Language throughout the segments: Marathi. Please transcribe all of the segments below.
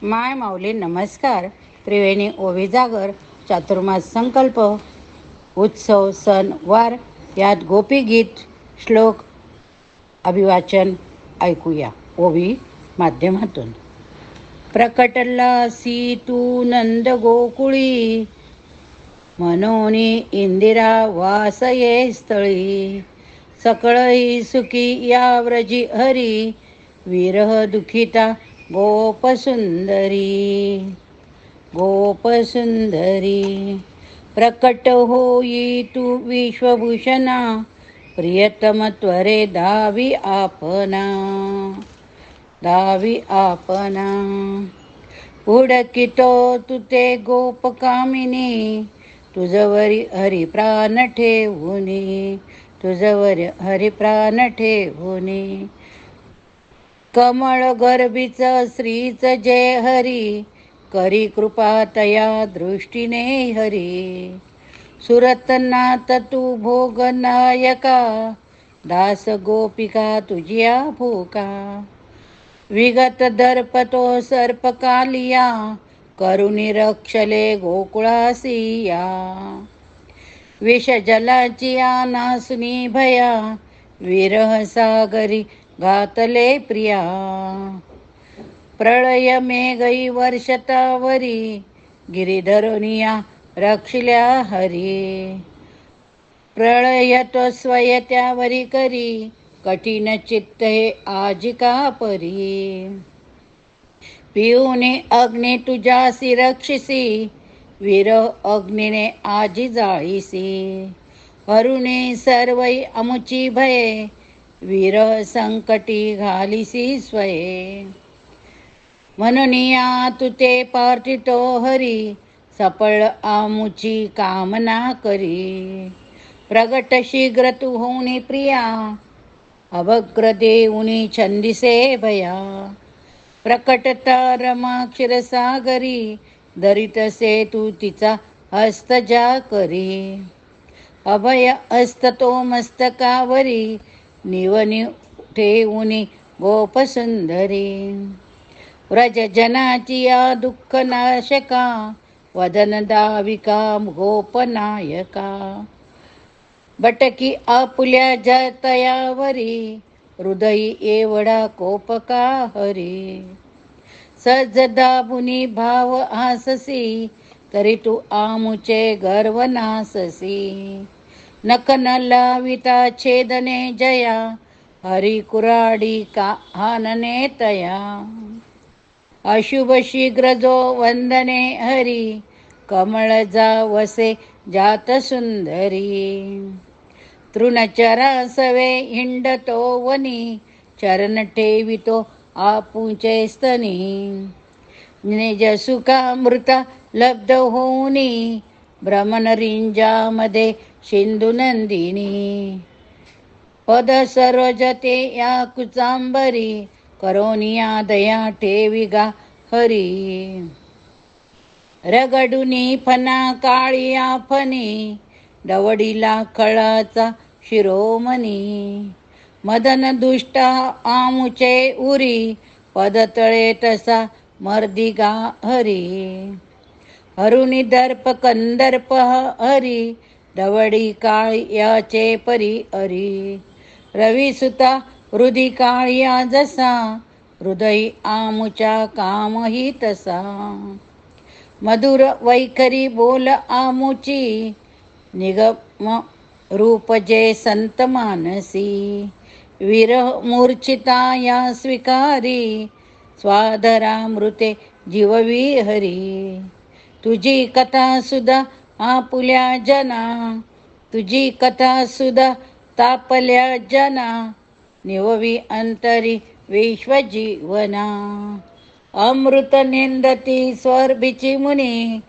माय माऊली नमस्कार. त्रिवेणी ओवी जागर चातुर्मास संकल्प उत्सव सण वार यात गोपीगीत श्लोक अभिवाचन ऐकूया ओवी माध्यमातून. प्रकटलासी तू नंद गोकुळी, मनोनी इंदिरा वासये स्थळी. सकळही सुखी या व्रजी हरी, विरह दुखिता गोपसुंदरी. प्रकट होई तू विश्वभूषणा, प्रियतम त्वरे धावी आपणा. उडकितो तुते गोपकामिनी, तुझवरी हरिप्राण ठेवुनी. कमळ गर्भीच श्रीच जय हरी, करी कृपा तया दृष्टीने हरी. सुरतनाथ तू भोगनायका, दास गोपिका तुझिया भूका. विगत दर्पतो सर्पकालिया, करुणी रक्षले गोकुळासिया. विष जलाची नासुनी भया, विरह सागरी घातले प्रिया. प्रळय मेघई वर्षतावरी, गिरिधरुनिया रक्षल्या हरी. प्रळय तो स्वय त्यावरी करी, कठीण चित्त हे आजिका परी. पिऊने अग्नी तुझ्यासी रक्षिसी, विरह अग्निने आजी जाळीसी. हरुणे सर्वई अमुची भये, विरह संकटी घालिसी स्वये. म्हणूनिया तुते पार्थितो हरी, सफळ आमुची कामना करी. प्रगट शीघ्र तू होऊनी प्रिया, अभग्र देऊनी छंदिसे भया. प्रकटता रमा क्षीरसागरी, धरितसे तू तिचा हस्त जा करी. अभय हस्त तो मस्तकावरी, निवनी ठेऊनी गोपसुंदरी. व्रज जनाची या दुःख नाशका, वदन दाविका गोपनायका. बटकी आपुल्या जतयावरी, हृदयी एवढा कोपका हरी. सज दाबुनी भाव हाससी, तरी तू आमुचे गर्व नाससी. नख न लाविता छेदने जया, हरी कुराडी का हानने तया. अशुभ शीघ्र जो वंदने हरी, कमळ जावसे जात सुंदरी. तृणचरासवे हिंडतो वनी, चरण ठेवितो आपुचे स्तनी. निज सुखामृता लब्ध होऊनी, भ्रमण रिंजामध्ये सिंधू नंदिनी. पद सरोजते या कुचांबरी, करोनिया दया ठेवी गा हरी. रगडुनी फना काळिया फणी, दवडीला खळाचा शिरोमणी. मदन दुष्टा आमुचे उरी, पदतळे तसा मर्दी गा हरी. हरुणी दर्प कंदर्प हरी, दवडी काळियाचे परी हरी. रविसुता हृदी काळिया जसा, हृदयी आमुच्या कामही तसा. मधुर वैखरी बोल आमुची, निगम रूप जे संत मानसी. विरह मूर्छिता या स्वीकारी, स्वाधरामृते जीववी हरी. तुझी कथा सुधा आपुल्या जना, तुझी कथा सुधा तापल्या जना. निववी अंतरी विश्वजीवना. अमृत निंदती स्वर्भिची मुनी,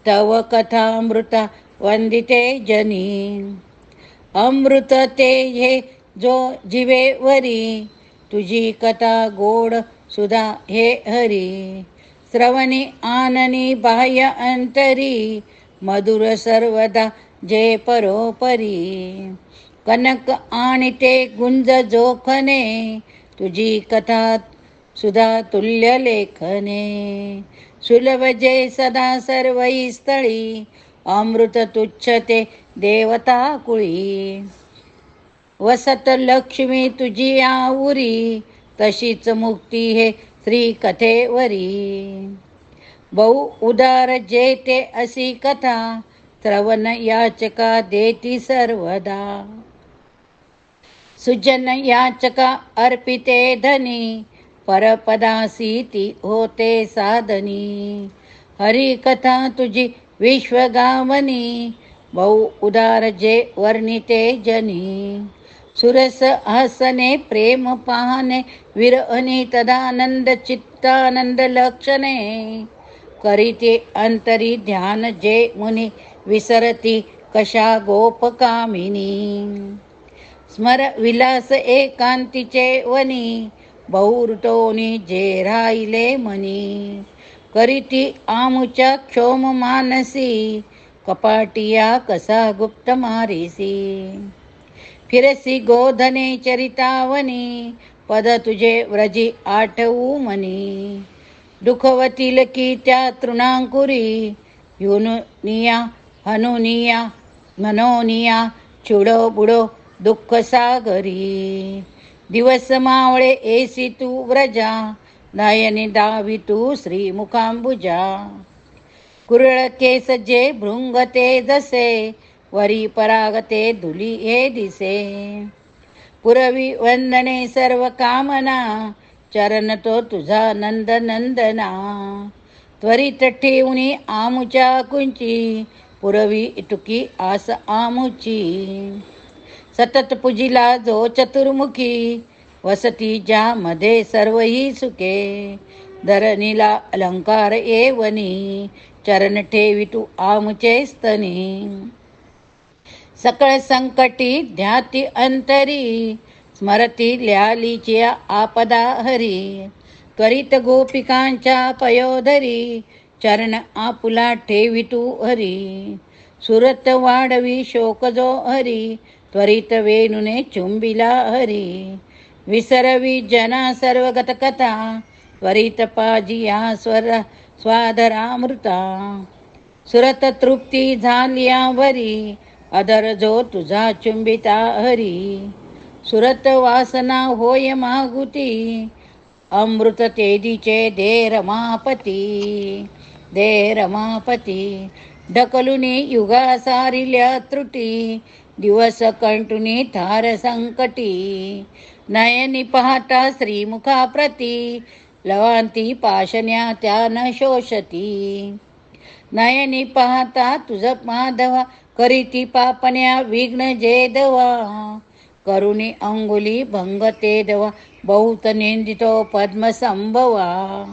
तव कथामृता वंदिते जनी. अमृत ते हे जो जीवेवरी, तुझी कथा गोड सुधा हे हरी. श्रवणी आननी बाह्य अंतरी, मधुर सर्वदा जे परोपरी. कनक आणि ते गुंज जोखने, तुझी कथा सुधा तुल्य लेखने. सुलभ जे सदा सर्वई स्थळी, अमृत तुच्छ ते देवता कुळी. वसत लक्ष्मी तुझी आऊरी, तशीच मुक्ती हे श्री कथेवरी. बहु उदार जे ते अशी कथा, श्रवण याचका देती सर्वदा. सुजन याचका अर्पिते धनी, परपदासी ती होते साधनी. हरी कथा तुझी विश्वगावनी, बहु उदार जे वर्णिते जनी. सुरस हसने प्रेम पाहणे, विरहनी तदानंद चित्तानंद लक्षणे. करीते अंतरी ध्यान जे मुनी, विसरती कशा गोपकामिनी. स्मर विलास एकांतीचे वनी, बहुऋतोनी जे राहिले मनी. करीती आमुच्या क्षोम मानसी, कपाटिया कसा गुप्त मारिसी. फिरसी गोधने चरितावनी, पद तुझे व्रजी आठवू मनी. दुखवतील की त्या तृणांकुरी, युनुनिया हनुनिया मनोनिया चुडो बुडो दुःख सागरी. दिवस मावळे एसी तू व्रजा, नयनी दावी तू श्रीमुखांबुजा. कुरळ केस जे भृंगते जसे, वरी परागते धुली हे दिसे. पुरवी वंदने सर्व कामना, चरण तो तुझा नंद नंदना. त्वरित ठेवणी आमुच्या कुंची, पुरवी इटुकी आस आमुची. सतत पुजिला जो चतुर्मुखी, वसती ज्यामध्ये सर्वही सुखे. धरणीला अलंकार येवनी, चरण ठेवी तू आमुचे स्तनी. सकळ संकटी ध्याती अंतरी, स्मरती ल्यालीची आपदा हरी. त्वरित गोपिकांच्या पयोधरी, चरण आपुला ठेवी तू हरी. सुरत वाढवी शोक जो हरी, त्वरित वेणुने चुंबिला हरी. विसरवी जना सर्वगत कथा, त्वरित पाजिया स्वाधरामृता. सुरत तृप्ती झालिया वरी, अधर जो तुझा चुंबिता हरी. सुरत वासना होय मागुती, अमृत तेदीचे दे रमापती. दे रमापती. ढकलुनी युगा सारिल्या त्रुटी, दिवस कंटुनी थार संकटी. नयनी पाहता श्रीमुखा प्रती, लवांती पाशन्या त्या न शोषती. नयनी पाहता तुझ माधवा, करीती पापण्या विघ्न जे दवा. करुणी अंगुली भंग ते दवा, बहुत निंदितो पद्म संभवा.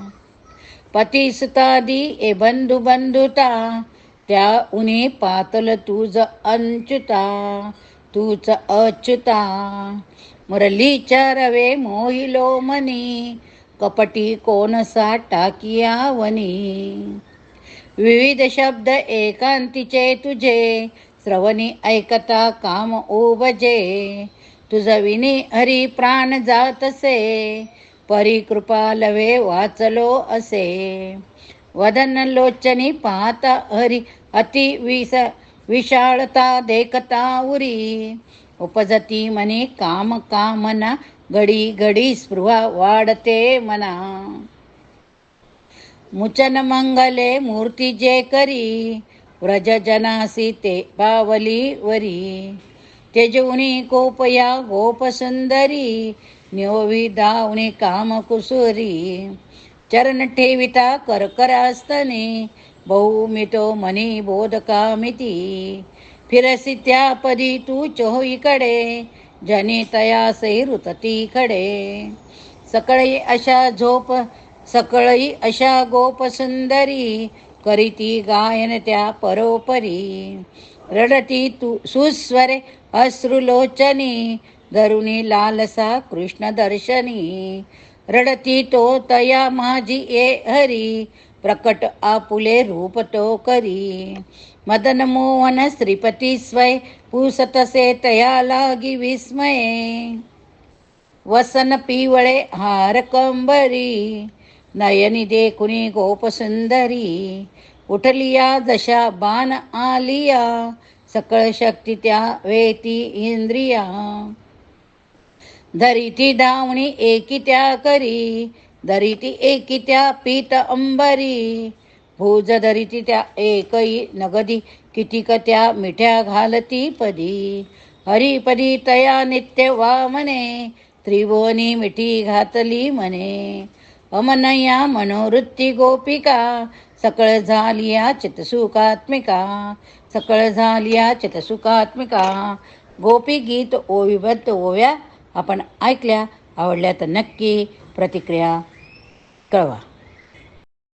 पती सुतादी ए बंधु बंधुता, त्या उनी पातल तुझ अंचुता. तूच अच्युता. मुरलीच्या रवे मोहिलो मनी, कपटी कोणसा टाकिया वनी. विविध शब्द एकांतीचे तुझे, श्रवणी ऐकता काम उबजे. तुझ विनी हरी प्राण जातसे, परी कृपा लवे वाचलो असे. वदन लोचनी पाहता हरी, अति विशाळता देखता उरी. उपजती मनी काम कामना, घडी घडी स्पृहा वाढते मना. मुचन मंगले मूर्ती जे करी, व्रज जनासी ते पावली वरी. तेजवनी कोपया गोप सुंदरी, निओवी दावणी काम कुसुरी. चरण ठेविता करकरास्तनी, बहुमितो मनी बोधकामिती. फिरसी त्या पदी तू चोहीकडे, जनी तयासई रुतती खडे. सकळई अशा गोप सुंदरी, करीती गायन त्या परोपरी. रडती तू सुस्वरे अश्रुलोचनी, धरुणी लालसा कृष्ण दर्शनी. रडती तो तया माझी ये हरी, प्रकट आपुले रूप तो करी. मदन मोहन श्रीपती स्वय, पुसतसे तया लागी विस्मये. वसन पिवळे हार कंबरी, नयनी देखुनी गोपसुंदरी, उठलिया जशा बाण आलिया, सकळ शक्ती त्या वेती इंद्रिया. धरिती धावणी एकी त्या करी, धरिती एकी त्या पीत अंबरी, भुज धरिती त्या एकही नगदी, कितीक त्या मिठ्या घालती पदी. हरिपदी तया नित्य वामने, त्रिभुवनी मिठी घातली मने. अमनया मनोवृत्ती गोपिका, सकळ झालिया चितसुखात्मिका, सकळ झालिया चितसुखात्मिका. गोपी गीत ओविबद्ध ओव्या आपण ऐकल्या. आवडल्या तर नक्की प्रतिक्रिया कळवा.